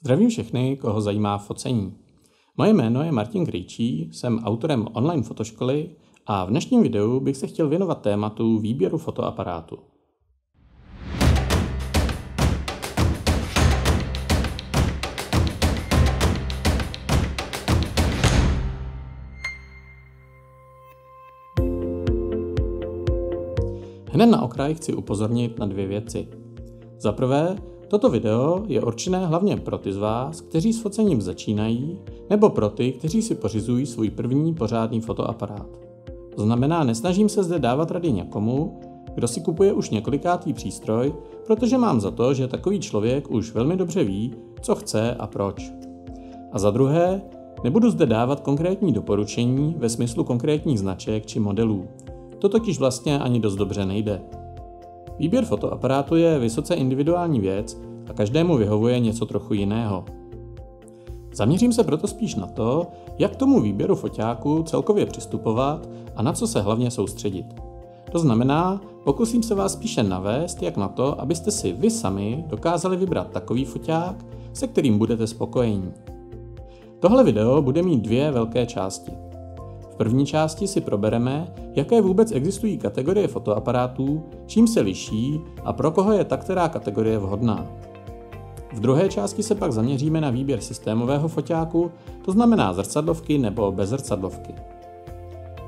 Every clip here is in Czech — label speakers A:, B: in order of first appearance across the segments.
A: Zdravím všechny, koho zajímá focení. Moje jméno je Martin Krejčí, jsem autorem online fotoškoly a v dnešním videu bych se chtěl věnovat tématu výběru fotoaparátu. Hned na okraj chci upozornit na dvě věci. Za prvé, toto video je určené hlavně pro ty z vás, kteří s focením začínají, nebo pro ty, kteří si pořizují svůj první pořádný fotoaparát. To znamená, nesnažím se zde dávat rady někomu, kdo si kupuje už několikátý přístroj, protože mám za to, že takový člověk už velmi dobře ví, co chce a proč. A za druhé, nebudu zde dávat konkrétní doporučení ve smyslu konkrétních značek či modelů. To totiž vlastně ani dost dobře nejde. Výběr fotoaparátu je vysoce individuální věc a každému vyhovuje něco trochu jiného. Zaměřím se proto spíš na to, jak k tomu výběru foťáku celkově přistupovat a na co se hlavně soustředit. To znamená, pokusím se vás spíše navést, jak na to, abyste si vy sami dokázali vybrat takový foťák, se kterým budete spokojení. Tohle video bude mít dvě velké části. V první části si probereme, jaké vůbec existují kategorie fotoaparátů, čím se liší a pro koho je ta která kategorie vhodná. V druhé části se pak zaměříme na výběr systémového foťáku, to znamená zrcadlovky nebo bez zrcadlovky.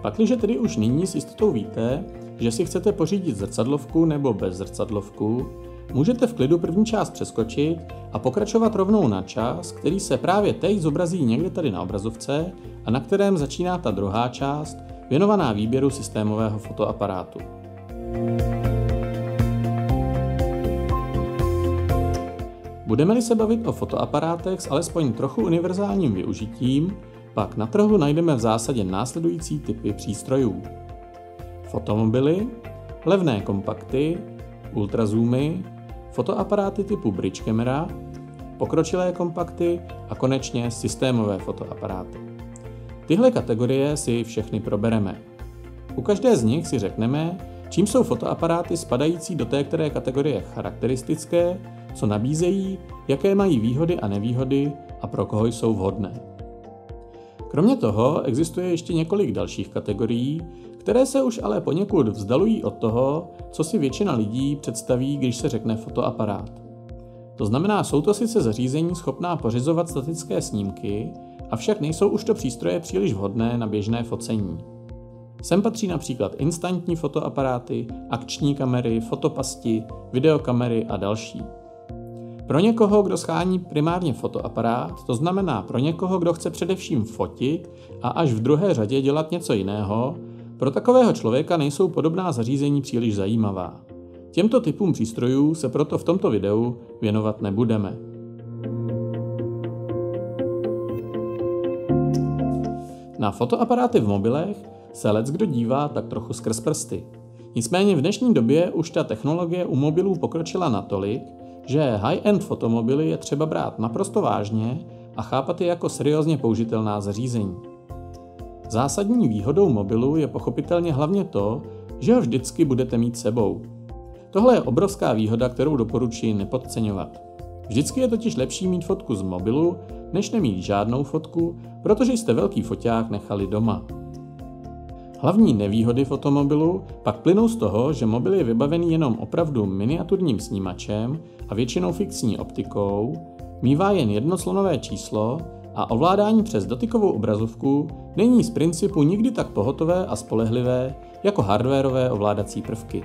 A: Pakliže tedy už nyní s jistotou víte, že si chcete pořídit zrcadlovku nebo bez zrcadlovku, můžete v klidu první část přeskočit a pokračovat rovnou na čas, který se právě teď zobrazí někde tady na obrazovce a na kterém začíná ta druhá část, věnovaná výběru systémového fotoaparátu. Budeme-li se bavit o fotoaparátech s alespoň trochu univerzálním využitím, pak na trhu najdeme v zásadě následující typy přístrojů. Fotomobily, levné kompakty, ultrazoomy, fotoaparáty typu bridge camera, pokročilé kompakty a konečně systémové fotoaparáty. Tyhle kategorie si všechny probereme. U každé z nich si řekneme, čím jsou fotoaparáty spadající do té které kategorie charakteristické, co nabízejí, jaké mají výhody a nevýhody a pro koho jsou vhodné. Kromě toho existuje ještě několik dalších kategorií, které se už ale poněkud vzdalují od toho, co si většina lidí představí, když se řekne fotoaparát. To znamená, jsou to sice zařízení schopná pořizovat statické snímky, avšak nejsou už to přístroje příliš vhodné na běžné focení. Sem patří například instantní fotoaparáty, akční kamery, fotopasti, videokamery a další. Pro někoho, kdo schání primárně fotoaparát, to znamená pro někoho, kdo chce především fotit a až v druhé řadě dělat něco jiného, pro takového člověka nejsou podobná zařízení příliš zajímavá. Těmto typům přístrojů se proto v tomto videu věnovat nebudeme. Na fotoaparáty v mobilech se leckdo dívá tak trochu skrz prsty. Nicméně v dnešní době už ta technologie u mobilů pokročila natolik, že high-end fotomobily je třeba brát naprosto vážně a chápat je jako seriózně použitelná zařízení. Zásadní výhodou mobilu je pochopitelně hlavně to, že ho vždycky budete mít sebou. Tohle je obrovská výhoda, kterou doporučuji nepodceňovat. Vždycky je totiž lepší mít fotku z mobilu, než nemít žádnou fotku, protože jste velký foťák nechali doma. Hlavní nevýhody fotomobilu pak plynou z toho, že mobil je vybavený jenom opravdu miniaturním snímačem a většinou fixní optikou, mívá jen jedno slonové číslo a ovládání přes dotykovou obrazovku není z principu nikdy tak pohotové a spolehlivé jako hardwarové ovládací prvky.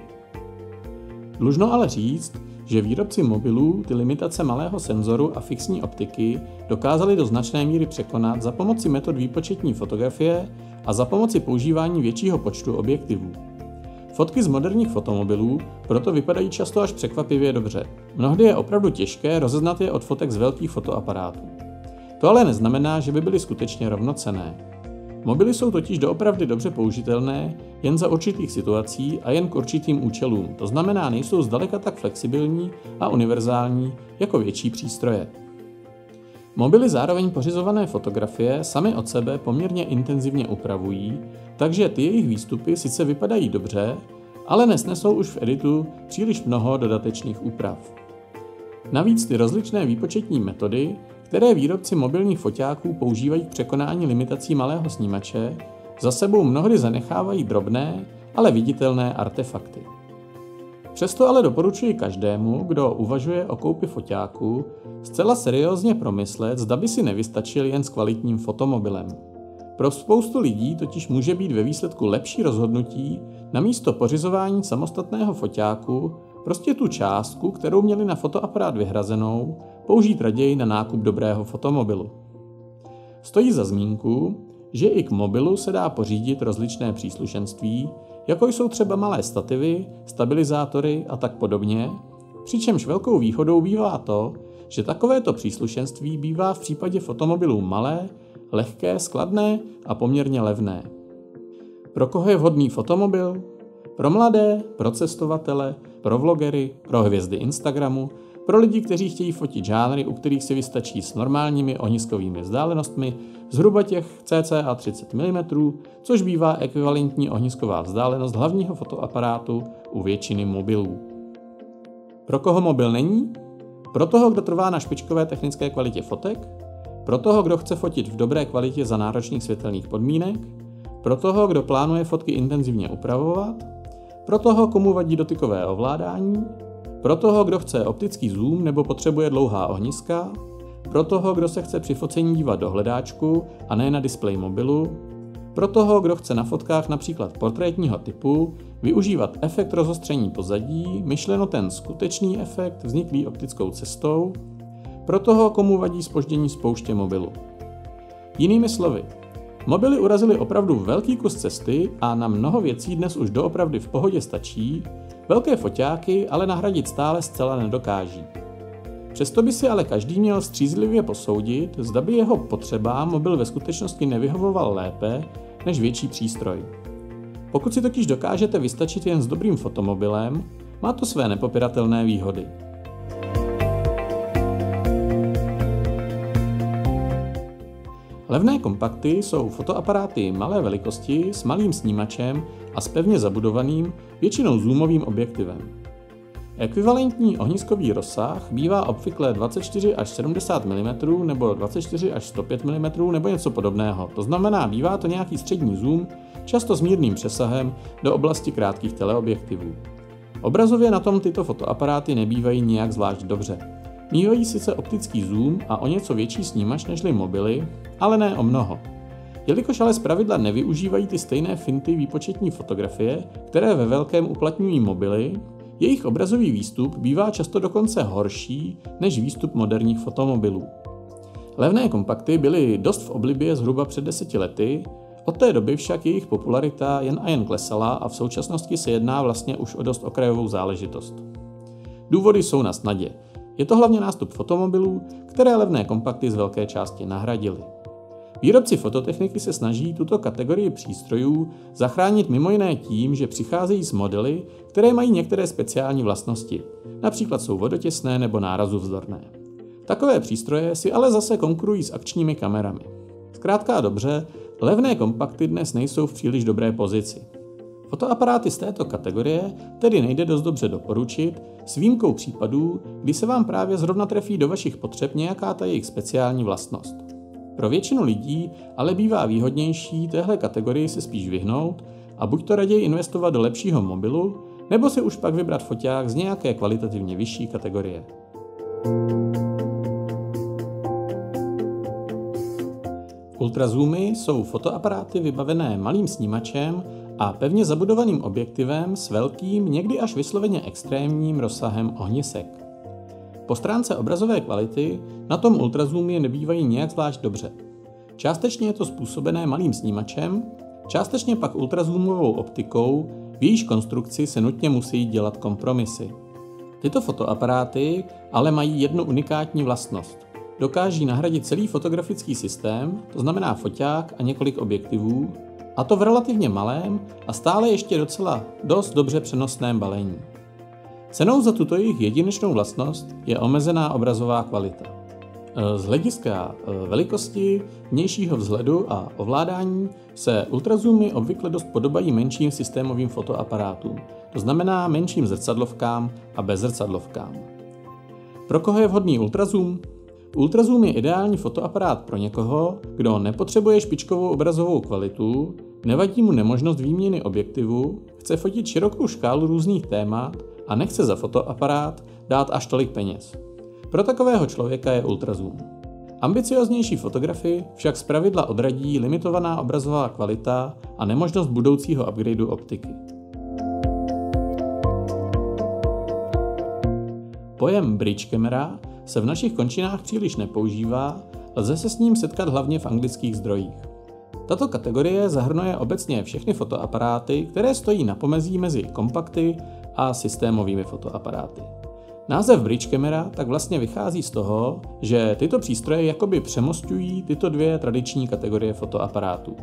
A: Dlužno ale říct, že výrobci mobilů ty limitace malého senzoru a fixní optiky dokázali do značné míry překonat za pomoci metod výpočetní fotografie a za pomoci používání většího počtu objektivů. Fotky z moderních fotomobilů proto vypadají často až překvapivě dobře. Mnohdy je opravdu těžké rozeznat je od fotek z velkých fotoaparátů. To ale neznamená, že by byly skutečně rovnocenné. Mobily jsou totiž doopravdy dobře použitelné jen za určitých situací a jen k určitým účelům, to znamená nejsou zdaleka tak flexibilní a univerzální jako větší přístroje. Mobily zároveň pořizované fotografie sami od sebe poměrně intenzivně upravují, takže ty jejich výstupy sice vypadají dobře, ale nesnesou už v editu příliš mnoho dodatečných úprav. Navíc ty rozličné výpočetní metody, které výrobci mobilních foťáků používají k překonání limitací malého snímače, za sebou mnohdy zanechávají drobné, ale viditelné artefakty. Přesto ale doporučuji každému, kdo uvažuje o koupi foťáku, zcela seriózně promyslet, zda by si nevystačil jen s kvalitním fotomobilem. Pro spoustu lidí totiž může být ve výsledku lepší rozhodnutí namísto pořizování samostatného foťáku prostě tu částku, kterou měli na fotoaparát vyhrazenou, použít raději na nákup dobrého fotomobilu. Stojí za zmínku, že i k mobilu se dá pořídit rozličné příslušenství, jako jsou třeba malé stativy, stabilizátory a tak podobně, přičemž velkou výhodou bývá to, že takovéto příslušenství bývá v případě fotomobilů malé, lehké, skladné a poměrně levné. Pro koho je vhodný fotomobil? Pro mladé, pro cestovatele, pro vlogery, pro hvězdy Instagramu, pro lidi, kteří chtějí fotit žánry, u kterých si vystačí s normálními ohniskovými vzdálenostmi zhruba těch cca 30 mm, což bývá ekvivalentní ohnisková vzdálenost hlavního fotoaparátu u většiny mobilů. Pro koho mobil není? Pro toho, kdo trvá na špičkové technické kvalitě fotek? Pro toho, kdo chce fotit v dobré kvalitě za náročných světelných podmínek? Pro toho, kdo plánuje fotky intenzivně upravovat? Pro toho, komu vadí dotykové ovládání? Pro toho, kdo chce optický zoom nebo potřebuje dlouhá ohniska? Pro toho, kdo se chce při focení dívat do hledáčku a ne na displej mobilu? Pro toho, kdo chce na fotkách například portrétního typu využívat efekt rozostření pozadí, myšleno ten skutečný efekt vzniklý optickou cestou? Pro toho, komu vadí zpoždění spouště mobilu. Jinými slovy, mobily urazily opravdu velký kus cesty a na mnoho věcí dnes už doopravdy v pohodě stačí, velké foťáky ale nahradit stále zcela nedokáží. Přesto by si ale každý měl střízlivě posoudit, zda by jeho potřebám mobil ve skutečnosti nevyhovoval lépe než větší přístroj. Pokud si totiž dokážete vystačit jen s dobrým fotomobilem, má to své nepopiratelné výhody. Levné kompakty jsou fotoaparáty malé velikosti s malým snímačem a s pevně zabudovaným, většinou zoomovým objektivem. Ekvivalentní ohniskový rozsah bývá obvykle 24 až 70 mm nebo 24 až 105 mm nebo něco podobného, to znamená bývá to nějaký střední zoom, často s mírným přesahem do oblasti krátkých teleobjektivů. Obrazově na tom tyto fotoaparáty nebývají nijak zvlášť dobře. Mívají sice optický zoom a o něco větší snímač nežli mobily, ale ne o mnoho. Jelikož ale zpravidla nevyužívají ty stejné finty výpočetní fotografie, které ve velkém uplatňují mobily, jejich obrazový výstup bývá často dokonce horší než výstup moderních fotomobilů. Levné kompakty byly dost v oblibě zhruba před 10 lety, od té doby však jejich popularita jen a jen klesala a v současnosti se jedná vlastně už o dost okrajovou záležitost. Důvody jsou na snadě. Je to hlavně nástup fotomobilů, které levné kompakty z velké části nahradily. Výrobci fototechniky se snaží tuto kategorii přístrojů zachránit mimo jiné tím, že přicházejí s modely, které mají některé speciální vlastnosti, například jsou vodotěsné nebo nárazovzdorné. Takové přístroje si ale zase konkurují s akčními kamerami. Zkrátka a dobře, levné kompakty dnes nejsou v příliš dobré pozici. Fotoaparáty z této kategorie tedy nejde dost dobře doporučit, s výjimkou případů, kdy se vám právě zrovna trefí do vašich potřeb nějaká ta jejich speciální vlastnost. Pro většinu lidí ale bývá výhodnější téhle kategorii se spíš vyhnout a buď to raději investovat do lepšího mobilu, nebo si už pak vybrat foťák z nějaké kvalitativně vyšší kategorie. Ultrazoomy jsou fotoaparáty vybavené malým snímačem a pevně zabudovaným objektivem s velkým, někdy až vysloveně extrémním rozsahem ohnisek. Po stránce obrazové kvality na tom ultrazoomy nebývají nějak zvlášť dobře. Částečně je to způsobené malým snímačem, částečně pak ultrazoomovou optikou, v jejíž konstrukci se nutně musí dělat kompromisy. Tyto fotoaparáty ale mají jednu unikátní vlastnost. Dokáží nahradit celý fotografický systém, to znamená foťák a několik objektivů, a to v relativně malém a stále ještě docela dost dobře přenosném balení. Cenou za tuto jejich jedinečnou vlastnost je omezená obrazová kvalita. Z hlediska velikosti, vnějšího vzhledu a ovládání se ultrazoomy obvykle dost podobají menším systémovým fotoaparátům, to znamená menším zrcadlovkám a bezzrcadlovkám. Pro koho je vhodný ultrazoom? Ultrazoom je ideální fotoaparát pro někoho, kdo nepotřebuje špičkovou obrazovou kvalitu, nevadí mu nemožnost výměny objektivu, chce fotit širokou škálu různých témat a nechce za fotoaparát dát až tolik peněz. Pro takového člověka je ultrazoom. Ambicioznější fotografy však zpravidla odradí limitovaná obrazová kvalita a nemožnost budoucího upgradeu optiky. Pojem bridge camera se v našich končinách příliš nepoužívá, lze se s ním setkat hlavně v anglických zdrojích. Tato kategorie zahrnuje obecně všechny fotoaparáty, které stojí na pomezí mezi kompakty a systémovými fotoaparáty. Název bridge camera tak vlastně vychází z toho, že tyto přístroje jakoby přemostují tyto dvě tradiční kategorie fotoaparátů.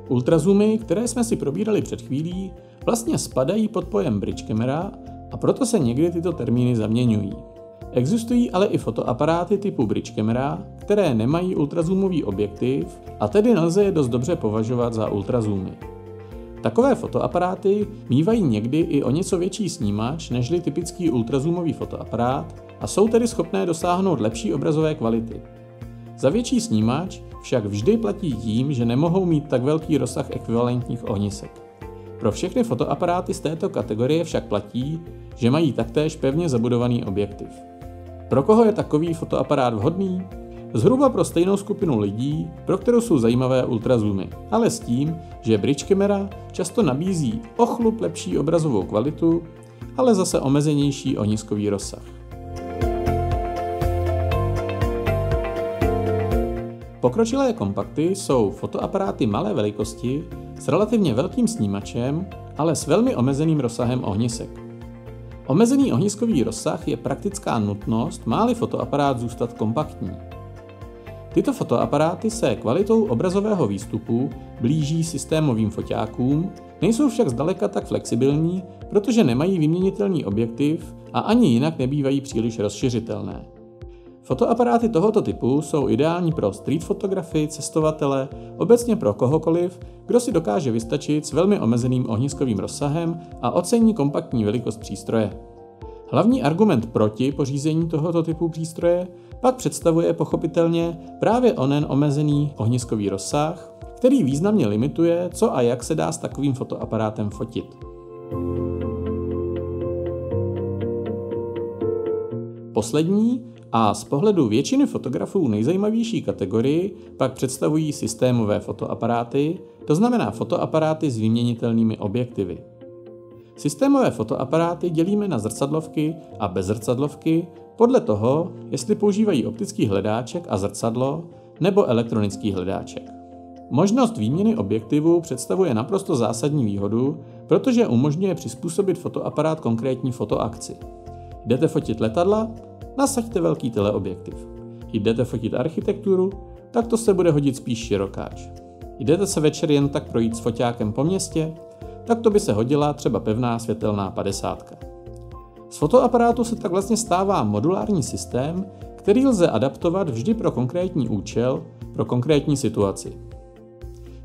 A: Ultrazoomy, které jsme si probírali před chvílí, vlastně spadají pod pojem bridge camera a proto se někdy tyto termíny zaměňují. Existují ale i fotoaparáty typu bridge camera, které nemají ultrazoomový objektiv a tedy nelze je dost dobře považovat za ultrazoomy. Takové fotoaparáty mívají někdy i o něco větší snímač nežli typický ultrazoomový fotoaparát a jsou tedy schopné dosáhnout lepší obrazové kvality. Za větší snímač však vždy platí tím, že nemohou mít tak velký rozsah ekvivalentních ohnisek. Pro všechny fotoaparáty z této kategorie však platí, že mají taktéž pevně zabudovaný objektiv. Pro koho je takový fotoaparát vhodný? Zhruba pro stejnou skupinu lidí, pro kterou jsou zajímavé ultrazoomy, ale s tím, že bridge camera často nabízí o chlup lepší obrazovou kvalitu, ale zase omezenější ohniskový rozsah. Pokročilé kompakty jsou fotoaparáty malé velikosti s relativně velkým snímačem, ale s velmi omezeným rozsahem ohnisek. Omezený ohniskový rozsah je praktická nutnost, má-li fotoaparát zůstat kompaktní. Tyto fotoaparáty se kvalitou obrazového výstupu blíží systémovým foťákům, nejsou však zdaleka tak flexibilní, protože nemají vyměnitelný objektiv a ani jinak nebývají příliš rozšiřitelné. Fotoaparáty tohoto typu jsou ideální pro street fotografy, cestovatele, obecně pro kohokoliv, kdo si dokáže vystačit s velmi omezeným ohniskovým rozsahem a ocení kompaktní velikost přístroje. Hlavní argument proti pořízení tohoto typu přístroje pak představuje pochopitelně právě onen omezený ohniskový rozsah, který významně limituje, co a jak se dá s takovým fotoaparátem fotit. Poslední a z pohledu většiny fotografů nejzajímavější kategorii pak představují systémové fotoaparáty, to znamená fotoaparáty s vyměnitelnými objektivy. Systémové fotoaparáty dělíme na zrcadlovky a bezzrcadlovky podle toho, jestli používají optický hledáček a zrcadlo nebo elektronický hledáček. Možnost výměny objektivu představuje naprosto zásadní výhodu, protože umožňuje přizpůsobit fotoaparát konkrétní fotoakci. Jdete fotit letadla? Nasaďte velký teleobjektiv. Jdete fotit architekturu? Tak to se bude hodit spíš širokáč. Jdete se večer jen tak projít s foťákem po městě? Tak to by se hodila třeba pevná světelná 50. Z fotoaparátu se tak vlastně stává modulární systém, který lze adaptovat vždy pro konkrétní účel, pro konkrétní situaci.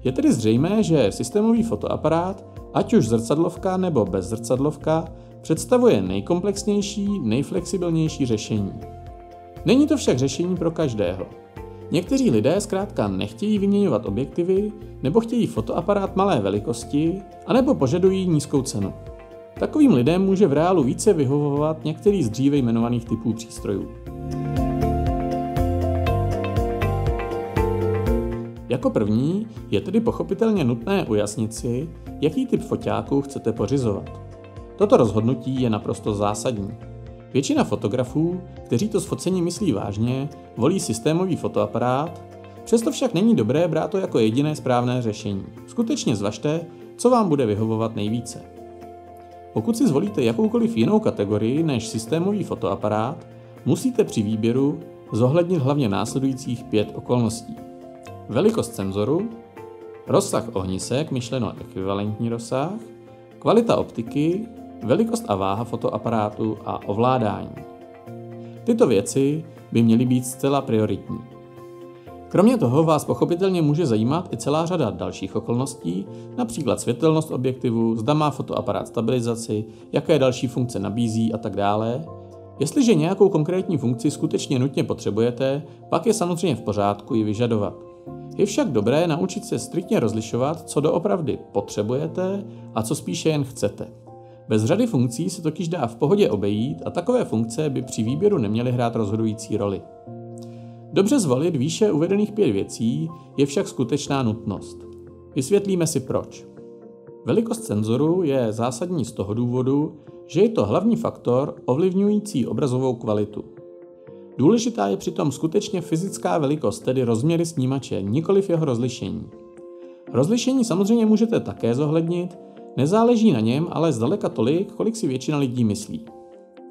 A: Je tedy zřejmé, že systémový fotoaparát, ať už zrcadlovka nebo bezzrcadlovka, představuje nejkomplexnější, nejflexibilnější řešení. Není to však řešení pro každého. Někteří lidé zkrátka nechtějí vyměňovat objektivy, nebo chtějí fotoaparát malé velikosti, anebo požadují nízkou cenu. Takovým lidem může v reálu více vyhovovat některý z dříve jmenovaných typů přístrojů. Jako první je tedy pochopitelně nutné ujasnit si, jaký typ foťáku chcete pořizovat. Toto rozhodnutí je naprosto zásadní. Většina fotografů, kteří to s focením myslí vážně, volí systémový fotoaparát, přesto však není dobré brát to jako jediné správné řešení. Skutečně zvažte, co vám bude vyhovovat nejvíce. Pokud si zvolíte jakoukoliv jinou kategorii než systémový fotoaparát, musíte při výběru zohlednit hlavně následujících 5 okolností. Velikost senzoru, rozsah ohnisek, myšleno ekvivalentní rozsah, kvalita optiky, velikost a váha fotoaparátu a ovládání. Tyto věci by měly být zcela prioritní. Kromě toho vás pochopitelně může zajímat i celá řada dalších okolností, například světelnost objektivu, zda má fotoaparát stabilizaci, jaké další funkce nabízí a tak dále. Jestliže nějakou konkrétní funkci skutečně nutně potřebujete, pak je samozřejmě v pořádku ji vyžadovat. Je však dobré naučit se striktně rozlišovat, co doopravdy potřebujete a co spíše jen chcete. Bez řady funkcí se totiž dá v pohodě obejít a takové funkce by při výběru neměly hrát rozhodující roli. Dobře zvolit výše uvedených 5 věcí je však skutečná nutnost. Vysvětlíme si proč. Velikost senzoru je zásadní z toho důvodu, že je to hlavní faktor ovlivňující obrazovou kvalitu. Důležitá je přitom skutečně fyzická velikost, tedy rozměry snímače, nikoliv jeho rozlišení. Rozlišení samozřejmě můžete také zohlednit, nezáleží na něm ale zdaleka tolik, kolik si většina lidí myslí.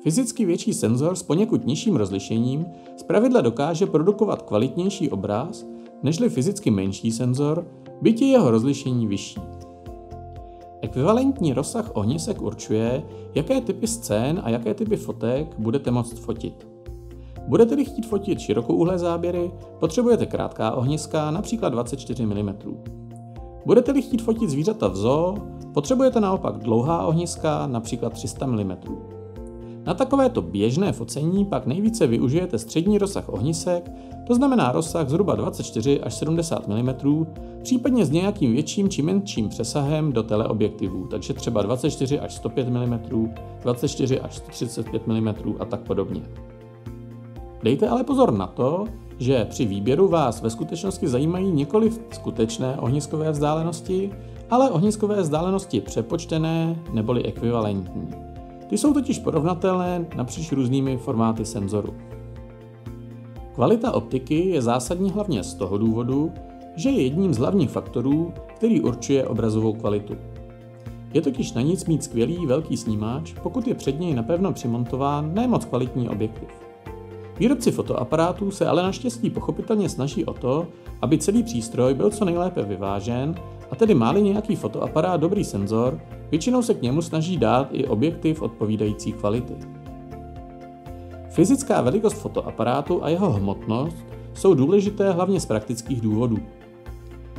A: Fyzicky větší senzor s poněkud nižším rozlišením zpravidla dokáže produkovat kvalitnější obraz, nežli fyzicky menší senzor, byť je jeho rozlišení vyšší. Ekvivalentní rozsah ohnisek určuje, jaké typy scén a jaké typy fotek budete moct fotit. Budete-li chtít fotit širokouhlé záběry, potřebujete krátká ohniska, například 24 mm. Budete-li chtít fotit zvířata v zoo, potřebujete naopak dlouhá ohniska, například 300 mm. Na takovéto běžné focení pak nejvíce využijete střední rozsah ohnisek, to znamená rozsah zhruba 24 až 70 mm, případně s nějakým větším či menším přesahem do teleobjektivů, takže třeba 24 až 105 mm, 24 až 135 mm a tak podobně. Dejte ale pozor na to, že při výběru vás ve skutečnosti zajímají nikoliv skutečné ohniskové vzdálenosti, ale ohniskové vzdálenosti přepočtené neboli ekvivalentní. Ty jsou totiž porovnatelné napříč různými formáty senzoru. Kvalita optiky je zásadní hlavně z toho důvodu, že je jedním z hlavních faktorů, který určuje obrazovou kvalitu. Je totiž na nic mít skvělý velký snímač, pokud je před něj napevno přimontován nemoc kvalitní objektiv. Výrobci fotoaparátů se ale naštěstí pochopitelně snaží o to, aby celý přístroj byl co nejlépe vyvážen, a tedy má-li nějaký fotoaparát dobrý senzor, většinou se k němu snaží dát i objektiv odpovídající kvality. Fyzická velikost fotoaparátu a jeho hmotnost jsou důležité hlavně z praktických důvodů.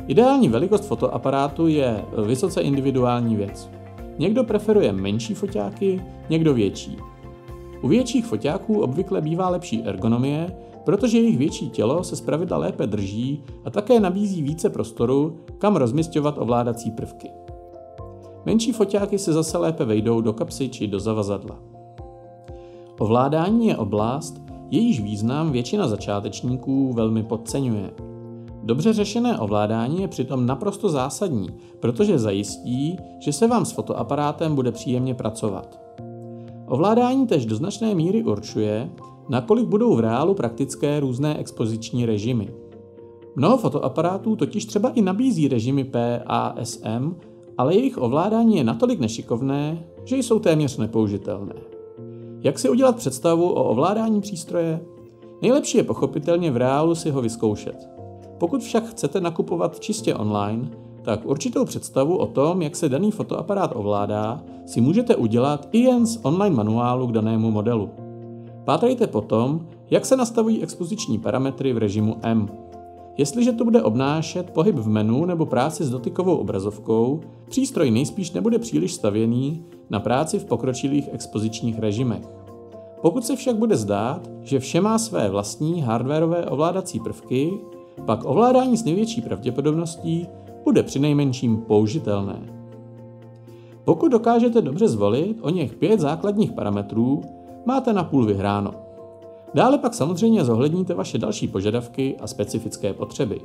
A: Ideální velikost fotoaparátu je vysoce individuální věc. Někdo preferuje menší foťáky, někdo větší. U větších foťáků obvykle bývá lepší ergonomie, protože jejich větší tělo se zpravidla lépe drží a také nabízí více prostoru, kam rozmisťovat ovládací prvky. Menší foťáky se zase lépe vejdou do kapsy či do zavazadla. Ovládání je oblast, jejíž význam většina začátečníků velmi podceňuje. Dobře řešené ovládání je přitom naprosto zásadní, protože zajistí, že se vám s fotoaparátem bude příjemně pracovat. Ovládání též do značné míry určuje, nakolik budou v reálu praktické různé expoziční režimy. Mnoho fotoaparátů totiž třeba i nabízí režimy P a SM, ale jejich ovládání je natolik nešikovné, že jsou téměř nepoužitelné. Jak si udělat představu o ovládání přístroje? Nejlepší je pochopitelně v reálu si ho vyzkoušet. Pokud však chcete nakupovat čistě online, tak určitou představu o tom, jak se daný fotoaparát ovládá, si můžete udělat i jen z online manuálu k danému modelu. Pátrejte potom, jak se nastavují expoziční parametry v režimu M. Jestliže to bude obnášet pohyb v menu nebo práci s dotykovou obrazovkou, přístroj nejspíš nebude příliš stavěný na práci v pokročilých expozičních režimech. Pokud se však bude zdát, že vše má své vlastní hardwarové ovládací prvky, pak ovládání s největší pravděpodobností bude přinejmenším použitelné. Pokud dokážete dobře zvolit o něch 5 základních parametrů, máte napůl vyhráno. Dále pak samozřejmě zohledníte vaše další požadavky a specifické potřeby.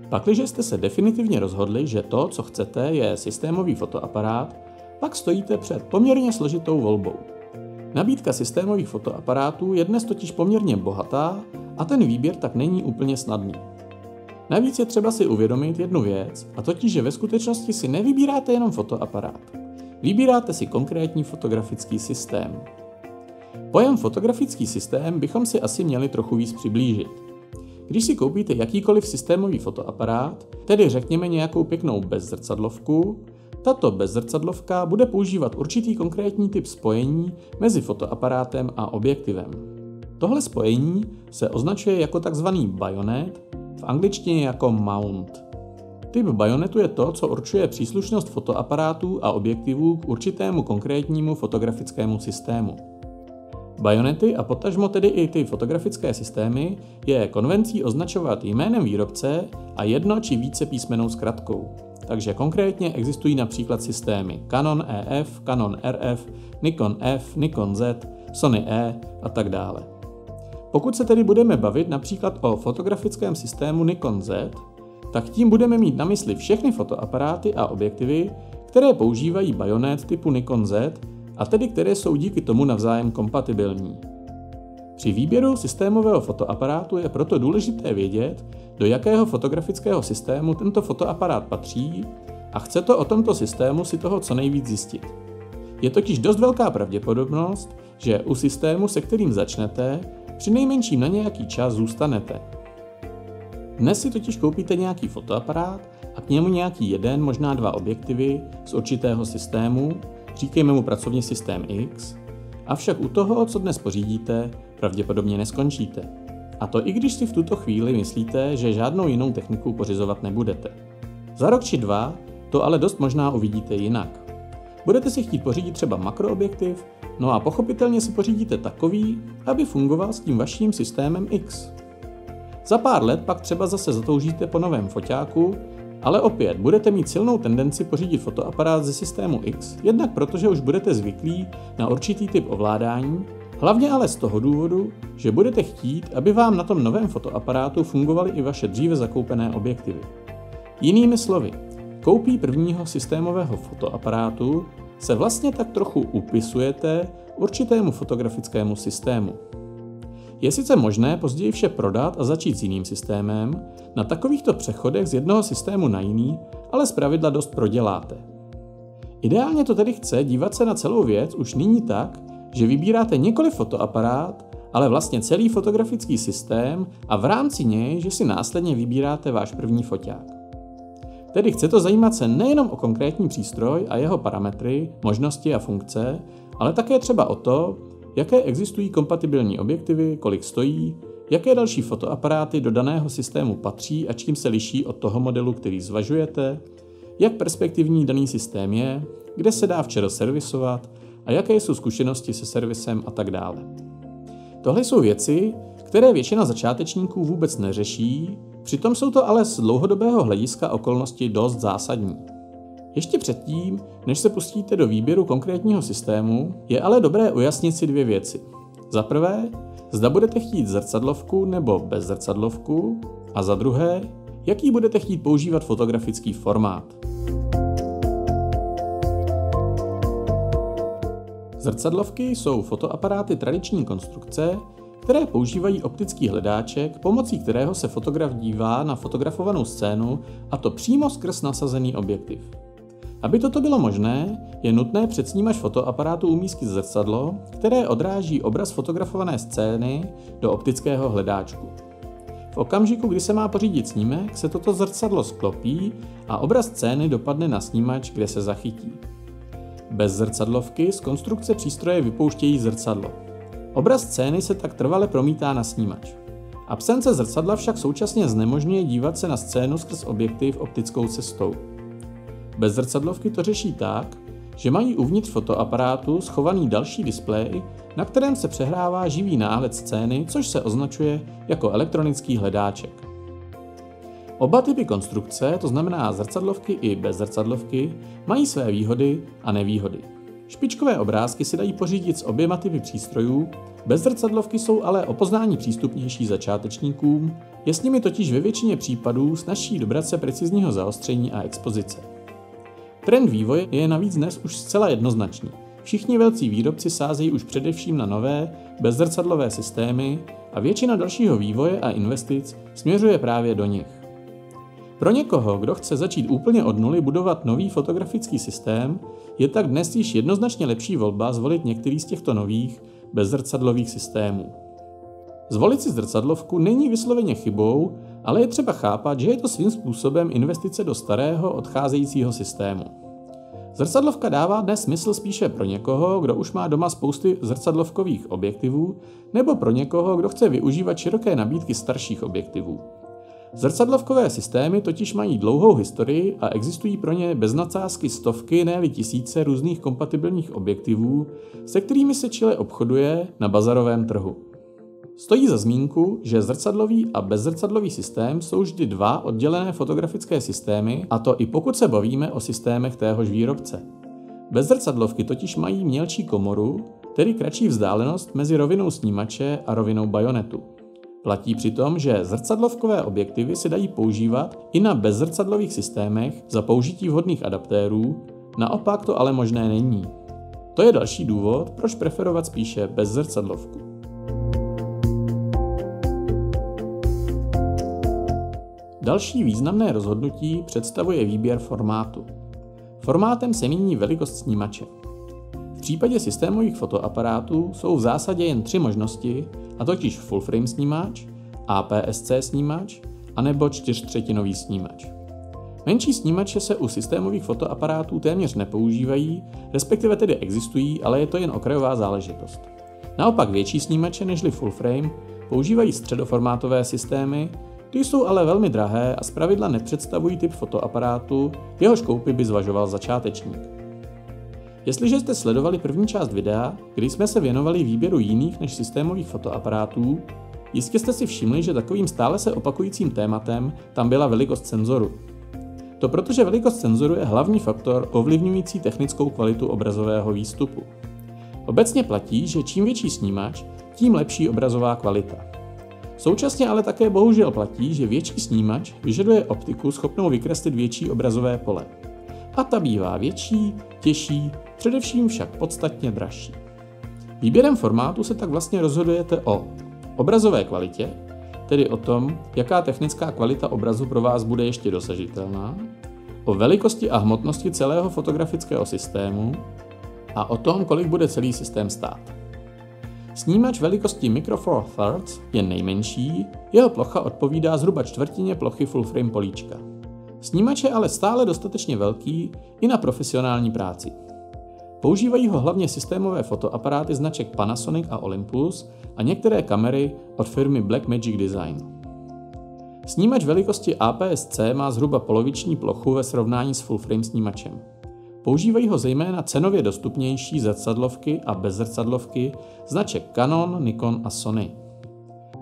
A: Pakliže jste se definitivně rozhodli, že to, co chcete, je systémový fotoaparát, pak stojíte před poměrně složitou volbou. Nabídka systémových fotoaparátů je dnes totiž poměrně bohatá a ten výběr tak není úplně snadný. Navíc je třeba si uvědomit jednu věc, a totiž, že ve skutečnosti si nevybíráte jenom fotoaparát. Vybíráte si konkrétní fotografický systém. Pojem fotografický systém bychom si asi měli trochu víc přiblížit. Když si koupíte jakýkoliv systémový fotoaparát, tedy řekněme nějakou pěknou bezzrcadlovku, tato bezzrcadlovka bude používat určitý konkrétní typ spojení mezi fotoaparátem a objektivem. Tohle spojení se označuje jako tzv. Bajonet, v angličtině jako mount. Typ bajonetu je to, co určuje příslušnost fotoaparátů a objektivů k určitému konkrétnímu fotografickému systému. Bajonety a potažmo tedy i ty fotografické systémy je konvencí označovat jménem výrobce a jedno či více písmennou zkratkou. Takže konkrétně existují například systémy Canon EF, Canon RF, Nikon F, Nikon Z, Sony E a tak dále. Pokud se tedy budeme bavit například o fotografickém systému Nikon Z, tak tím budeme mít na mysli všechny fotoaparáty a objektivy, které používají bajonet typu Nikon Z, a tedy které jsou díky tomu navzájem kompatibilní. Při výběru systémového fotoaparátu je proto důležité vědět, do jakého fotografického systému tento fotoaparát patří a chce to o tomto systému si toho co nejvíc zjistit. Je totiž dost velká pravděpodobnost, že u systému, se kterým začnete, přinejmenším na nějaký čas zůstanete. Dnes si totiž koupíte nějaký fotoaparát a k němu nějaký jeden, možná dva objektivy z určitého systému, říkejme mu pracovně systém X, avšak u toho, co dnes pořídíte, pravděpodobně neskončíte. A to i když si v tuto chvíli myslíte, že žádnou jinou techniku pořizovat nebudete. Za rok či dva to ale dost možná uvidíte jinak. Budete si chtít pořídit třeba makroobjektiv, no a pochopitelně si pořídíte takový, aby fungoval s tím vaším systémem X. Za pár let pak třeba zase zatoužíte po novém foťáku, ale opět budete mít silnou tendenci pořídit fotoaparát ze systému X, jednak protože už budete zvyklí na určitý typ ovládání, hlavně ale z toho důvodu, že budete chtít, aby vám na tom novém fotoaparátu fungovaly i vaše dříve zakoupené objektivy. Jinými slovy, koupí prvního systémového fotoaparátu se vlastně tak trochu upisujete určitému fotografickému systému. Je sice možné později vše prodat a začít s jiným systémem, na takovýchto přechodech z jednoho systému na jiný, ale zpravidla dost proděláte. Ideálně to tedy chce dívat se na celou věc už nyní tak, že vybíráte nikoli fotoaparát, ale vlastně celý fotografický systém a v rámci něj, že si následně vybíráte váš první foťák. Tedy chce to zajímat se nejenom o konkrétní přístroj a jeho parametry, možnosti a funkce, ale také třeba o to, jaké existují kompatibilní objektivy, kolik stojí, jaké další fotoaparáty do daného systému patří a čím se liší od toho modelu, který zvažujete, jak perspektivní daný systém je, kde se dá včera servisovat a jaké jsou zkušenosti se servisem a tak dále. Tohle jsou věci, které většina začátečníků vůbec neřeší, přitom jsou to ale z dlouhodobého hlediska okolnosti dost zásadní. Ještě předtím, než se pustíte do výběru konkrétního systému, je ale dobré ujasnit si dvě věci. Za prvé, zda budete chtít zrcadlovku nebo bezzrcadlovku, a za druhé, jaký budete chtít používat fotografický formát. Zrcadlovky jsou fotoaparáty tradiční konstrukce, které používají optický hledáček, pomocí kterého se fotograf dívá na fotografovanou scénu, a to přímo skrz nasazený objektiv. Aby toto bylo možné, je nutné před snímač fotoaparátu umístit zrcadlo, které odráží obraz fotografované scény do optického hledáčku. V okamžiku, kdy se má pořídit snímek, se toto zrcadlo sklopí a obraz scény dopadne na snímač, kde se zachytí. Bez zrcadlovky z konstrukce přístroje vypouštějí zrcadlo. Obraz scény se tak trvale promítá na snímač. Absence zrcadla však současně znemožňuje dívat se na scénu skrz objektiv optickou cestou. Bez zrcadlovky to řeší tak, že mají uvnitř fotoaparátu schovaný další displej, na kterém se přehrává živý náhled scény, což se označuje jako elektronický hledáček. Oba typy konstrukce, to znamená zrcadlovky i bezzrcadlovky, mají své výhody a nevýhody. Špičkové obrázky si dají pořídit s oběma typy přístrojů, bezzrcadlovky jsou ale o poznání přístupnější začátečníkům, je s nimi totiž ve většině případů snazší dobrat se precizního zaostření a expozice. Trend vývoje je navíc dnes už zcela jednoznačný. Všichni velcí výrobci sázejí už především na nové, bezzrcadlové systémy a většina dalšího vývoje a investic směřuje právě do nich. Pro někoho, kdo chce začít úplně od nuly budovat nový fotografický systém, je tak dnes již jednoznačně lepší volba zvolit některý z těchto nových bezzrcadlových systémů. Zvolit si zrcadlovku není vysloveně chybou, ale je třeba chápat, že je to svým způsobem investice do starého, odcházejícího systému. Zrcadlovka dává dnes smysl spíše pro někoho, kdo už má doma spousty zrcadlovkových objektivů, nebo pro někoho, kdo chce využívat široké nabídky starších objektivů. Zrcadlovkové systémy totiž mají dlouhou historii a existují pro ně bez nadsázky stovky, ne-li tisíce různých kompatibilních objektivů, se kterými se čile obchoduje na bazarovém trhu. Stojí za zmínku, že zrcadlový a bezzrcadlový systém jsou vždy dva oddělené fotografické systémy, a to i pokud se bavíme o systémech téhož výrobce. Bezzrcadlovky totiž mají mělčí komoru, tedy kratší vzdálenost mezi rovinou snímače a rovinou bajonetu. Platí přitom, že zrcadlovkové objektivy se dají používat i na bezzrcadlových systémech za použití vhodných adaptérů, naopak to ale možné není. To je další důvod, proč preferovat spíše bezzrcadlovku. Další významné rozhodnutí představuje výběr formátu. Formátem se míní velikost snímače. V případě systémových fotoaparátů jsou v zásadě jen 3 možnosti, a totiž full frame snímač, APS-C snímač anebo 4/3 snímač. Menší snímače se u systémových fotoaparátů téměř nepoužívají, respektive tedy existují, ale je to jen okrajová záležitost. Naopak větší snímače nežli full frame používají středoformátové systémy, ty jsou ale velmi drahé a zpravidla nepředstavují typ fotoaparátu, jehož koupi by zvažoval začátečník. Jestliže jste sledovali první část videa, kdy jsme se věnovali výběru jiných než systémových fotoaparátů, jistě jste si všimli, že takovým stále se opakujícím tématem tam byla velikost senzoru. To protože velikost senzoru je hlavní faktor ovlivňující technickou kvalitu obrazového výstupu. Obecně platí, že čím větší snímač, tím lepší obrazová kvalita. Současně ale také bohužel platí, že větší snímač vyžaduje optiku schopnou vykreslit větší obrazové pole. A ta bývá větší, těžší, především však podstatně dražší. Výběrem formátu se tak vlastně rozhodujete o obrazové kvalitě, tedy o tom, jaká technická kvalita obrazu pro vás bude ještě dosažitelná, o velikosti a hmotnosti celého fotografického systému a o tom, kolik bude celý systém stát. Snímač velikosti Micro Four Thirds je nejmenší, jeho plocha odpovídá zhruba čtvrtině plochy full frame políčka. Snímač je ale stále dostatečně velký i na profesionální práci. Používají ho hlavně systémové fotoaparáty značek Panasonic a Olympus a některé kamery od firmy Blackmagic Design. Snímač velikosti APS-C má zhruba poloviční plochu ve srovnání s full frame snímačem. Používají ho zejména cenově dostupnější zrcadlovky a bezzrcadlovky značek Canon, Nikon a Sony.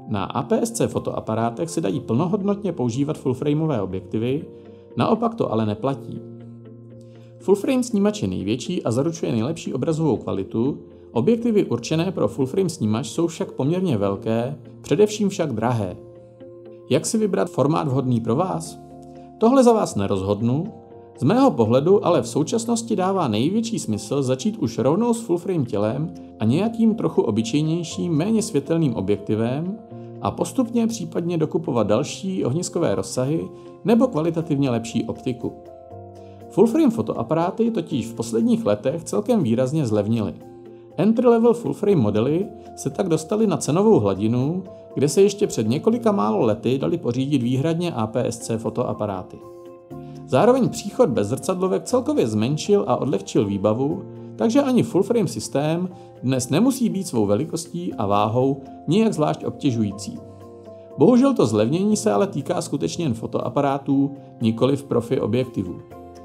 A: Na APS-C fotoaparátech se dají plnohodnotně používat fullframeové objektivy, naopak to ale neplatí. Fullframe snímač je největší a zaručuje nejlepší obrazovou kvalitu, objektivy určené pro fullframe snímač jsou však poměrně velké, především však drahé. Jak si vybrat formát vhodný pro vás? Tohle za vás nerozhodnu, z mého pohledu ale v současnosti dává největší smysl začít už rovnou s fullframe tělem a nějakým trochu obyčejnějším, méně světelným objektivem a postupně případně dokupovat další ohniskové rozsahy nebo kvalitativně lepší optiku. Fullframe fotoaparáty totiž v posledních letech celkem výrazně zlevnily. Entry-level fullframe modely se tak dostaly na cenovou hladinu, kde se ještě před několika málo lety dali pořídit výhradně APS-C fotoaparáty. Zároveň příchod bezzrcadlovek celkově zmenšil a odlehčil výbavu, takže ani fullframe systém dnes nemusí být svou velikostí a váhou nijak zvlášť obtěžující. Bohužel to zlevnění se ale týká skutečně jen fotoaparátů, nikoliv profi objektivů.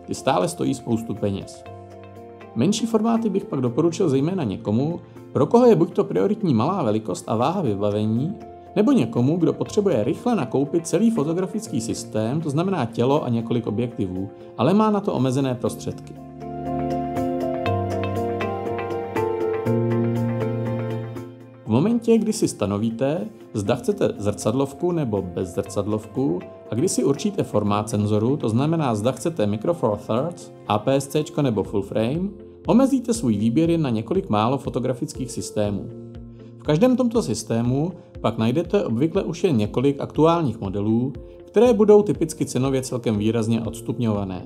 A: Ty stále stojí spoustu peněz. Menší formáty bych pak doporučil zejména někomu, pro koho je buďto prioritní malá velikost a váha vybavení, nebo někomu, kdo potřebuje rychle nakoupit celý fotografický systém, to znamená tělo a několik objektivů, ale má na to omezené prostředky. V momentě, kdy si stanovíte, zda chcete zrcadlovku nebo bezzrcadlovku a kdy si určíte formát senzoru, to znamená zda chcete Micro Four Thirds, APS-C nebo full frame, omezíte svůj výběr jen na několik málo fotografických systémů. V každém tomto systému pak najdete obvykle už jen několik aktuálních modelů, které budou typicky cenově celkem výrazně odstupňované.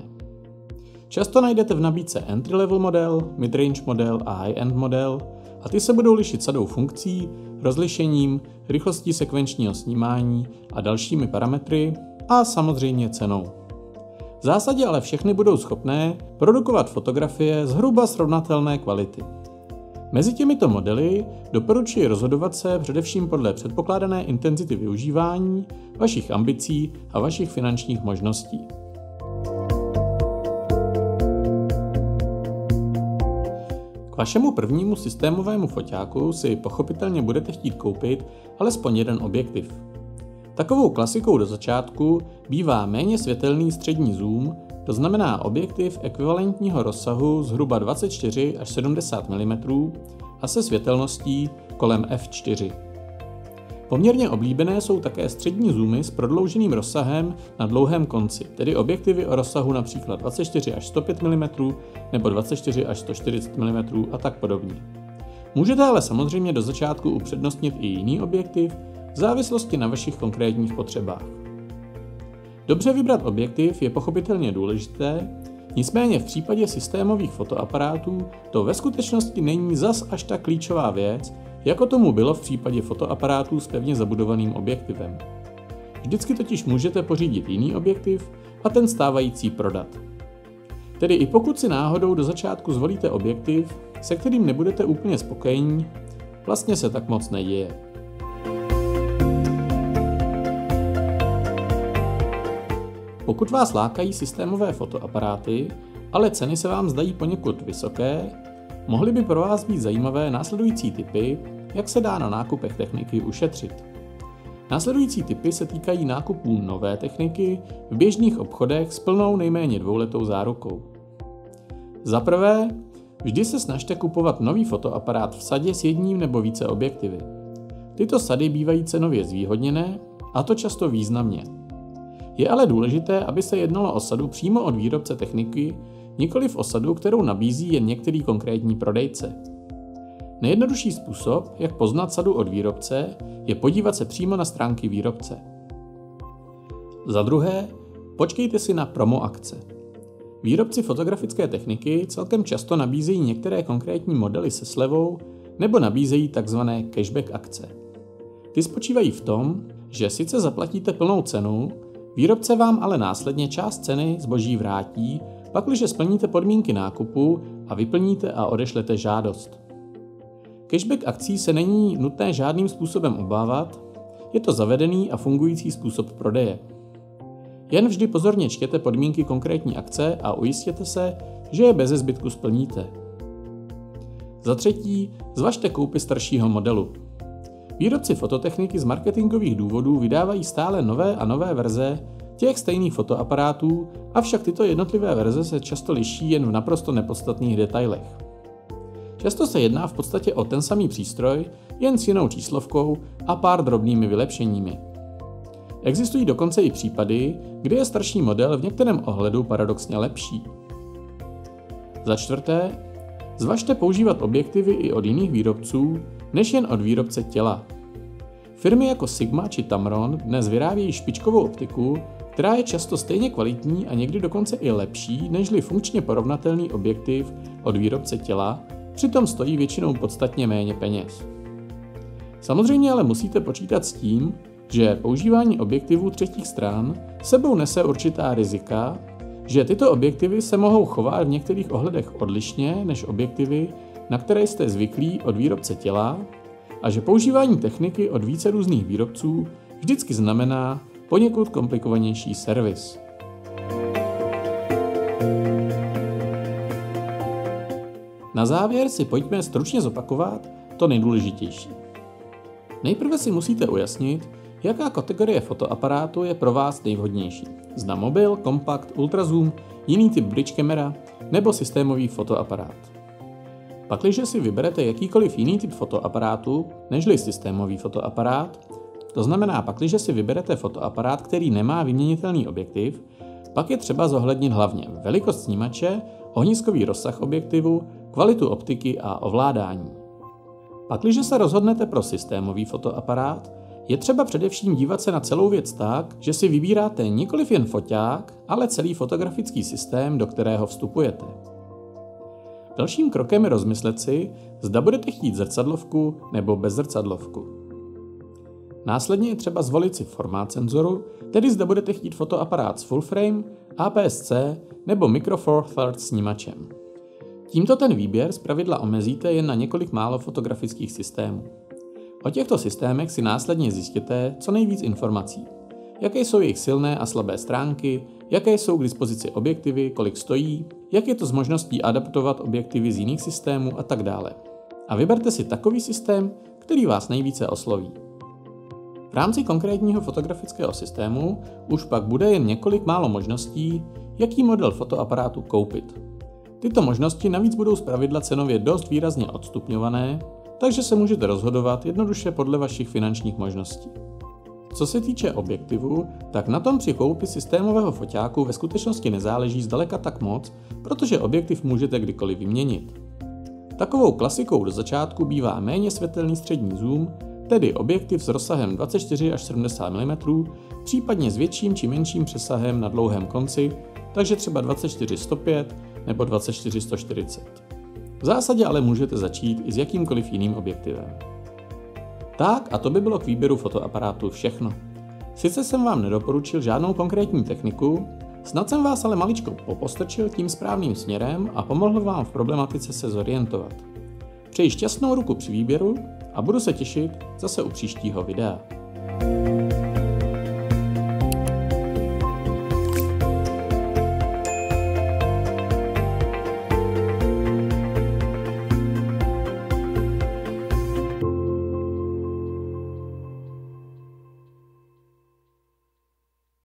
A: Často najdete v nabídce entry-level model, mid-range model a high-end model a ty se budou lišit sadou funkcí, rozlišením, rychlostí sekvenčního snímání a dalšími parametry a samozřejmě cenou. V zásadě ale všechny budou schopné produkovat fotografie zhruba srovnatelné kvality. Mezi těmito modely doporučuji rozhodovat se především podle předpokládané intenzity využívání, vašich ambicí a vašich finančních možností. K vašemu prvnímu systémovému foťáku si pochopitelně budete chtít koupit alespoň jeden objektiv. Takovou klasikou do začátku bývá méně světelný střední zoom, to znamená objektiv ekvivalentního rozsahu zhruba 24 až 70 mm a se světelností kolem f4. Poměrně oblíbené jsou také střední zoomy s prodlouženým rozsahem na dlouhém konci, tedy objektivy o rozsahu například 24 až 105 mm nebo 24 až 140 mm a tak podobně. Můžete ale samozřejmě do začátku upřednostnit i jiný objektiv v závislosti na vašich konkrétních potřebách. Dobře vybrat objektiv je pochopitelně důležité, nicméně v případě systémových fotoaparátů to ve skutečnosti není zas až tak klíčová věc, jako tomu bylo v případě fotoaparátů s pevně zabudovaným objektivem. Vždycky totiž můžete pořídit jiný objektiv a ten stávající prodat. Tedy i pokud si náhodou do začátku zvolíte objektiv, se kterým nebudete úplně spokojení, vlastně se tak moc neděje. Pokud vás lákají systémové fotoaparáty, ale ceny se vám zdají poněkud vysoké, mohly by pro vás být zajímavé následující tipy, jak se dá na nákupech techniky ušetřit. Následující tipy se týkají nákupů nové techniky v běžných obchodech s plnou nejméně 2letou zárukou. Za prvé, vždy se snažte kupovat nový fotoaparát v sadě s jedním nebo více objektivy. Tyto sady bývají cenově zvýhodněné, a to často významně. Je ale důležité, aby se jednalo o sadu přímo od výrobce techniky, nikoliv o sadu, kterou nabízí jen některý konkrétní prodejce. Nejjednodušší způsob, jak poznat sadu od výrobce, je podívat se přímo na stránky výrobce. Za druhé, počkejte si na promo akce. Výrobci fotografické techniky celkem často nabízejí některé konkrétní modely se slevou nebo nabízejí tzv. Cashback akce. Ty spočívají v tom, že sice zaplatíte plnou cenu, výrobce vám ale následně část ceny zboží vrátí, pakliže splníte podmínky nákupu a vyplníte a odešlete žádost. Cashback akcí se není nutné žádným způsobem obávat, je to zavedený a fungující způsob prodeje. Jen vždy pozorně čtěte podmínky konkrétní akce a ujistěte se, že je beze zbytku splníte. Za třetí, zvažte koupi staršího modelu. Výrobci fototechniky z marketingových důvodů vydávají stále nové a nové verze těch stejných fotoaparátů, avšak tyto jednotlivé verze se často liší jen v naprosto nepodstatných detailech. Často se jedná v podstatě o ten samý přístroj, jen s jinou číslovkou a pár drobnými vylepšeními. Existují dokonce i případy, kdy je starší model v některém ohledu paradoxně lepší. Za čtvrté, zvažte používat objektivy i od jiných výrobců, než jen od výrobce těla. Firmy jako Sigma či Tamron dnes vyrábějí špičkovou optiku, která je často stejně kvalitní a někdy dokonce i lepší nežli funkčně porovnatelný objektiv od výrobce těla, přitom stojí většinou podstatně méně peněz. Samozřejmě ale musíte počítat s tím, že používání objektivů třetích stran sebou nese určitá rizika, že tyto objektivy se mohou chovat v některých ohledech odlišně než objektivy, na které jste zvyklí od výrobce těla, a že používání techniky od více různých výrobců vždycky znamená poněkud komplikovanější servis. Na závěr si pojďme stručně zopakovat to nejdůležitější. Nejprve si musíte ujasnit, jaká kategorie fotoaparátu je pro vás nejvhodnější. Zda mobil, kompakt, ultrazoom, jiný typ bridge kamera nebo systémový fotoaparát. Pakliže si vyberete jakýkoliv jiný typ fotoaparátu, nežli systémový fotoaparát, to znamená pakliže si vyberete fotoaparát, který nemá vyměnitelný objektiv, pak je třeba zohlednit hlavně velikost snímače, ohniskový rozsah objektivu, kvalitu optiky a ovládání. Pakliže se rozhodnete pro systémový fotoaparát, je třeba především dívat se na celou věc tak, že si vybíráte nikoliv jen foťák, ale celý fotografický systém, do kterého vstupujete. Dalším krokem je rozmyslet si, zda budete chtít zrcadlovku nebo bezzrcadlovku. Následně je třeba zvolit si formát senzoru, tedy zda budete chtít fotoaparát s full frame, APS-C nebo Micro Four Thirds snímačem. Tímto ten výběr zpravidla omezíte jen na několik málo fotografických systémů. O těchto systémech si následně zjistíte co nejvíc informací. Jaké jsou jejich silné a slabé stránky, jaké jsou k dispozici objektivy, kolik stojí, jak je to s možností adaptovat objektivy z jiných systémů a tak dále. A vyberte si takový systém, který vás nejvíce osloví. V rámci konkrétního fotografického systému už pak bude jen několik málo možností, jaký model fotoaparátu koupit. Tyto možnosti navíc budou zpravidla cenově dost výrazně odstupňované, takže se můžete rozhodovat jednoduše podle vašich finančních možností. Co se týče objektivu, tak na tom při koupi systémového foťáku ve skutečnosti nezáleží zdaleka tak moc, protože objektiv můžete kdykoliv vyměnit. Takovou klasikou do začátku bývá méně světelný střední zoom, tedy objektiv s rozsahem 24 až 70 mm, případně s větším či menším přesahem na dlouhém konci, takže třeba 24-105 nebo 24-140. V zásadě ale můžete začít i s jakýmkoliv jiným objektivem. Tak a to by bylo k výběru fotoaparátu všechno. Sice jsem vám nedoporučil žádnou konkrétní techniku, snad jsem vás ale maličko popostrčil tím správným směrem a pomohl vám v problematice se zorientovat. Přeji šťastnou ruku při výběru a budu se těšit zase u příštího videa.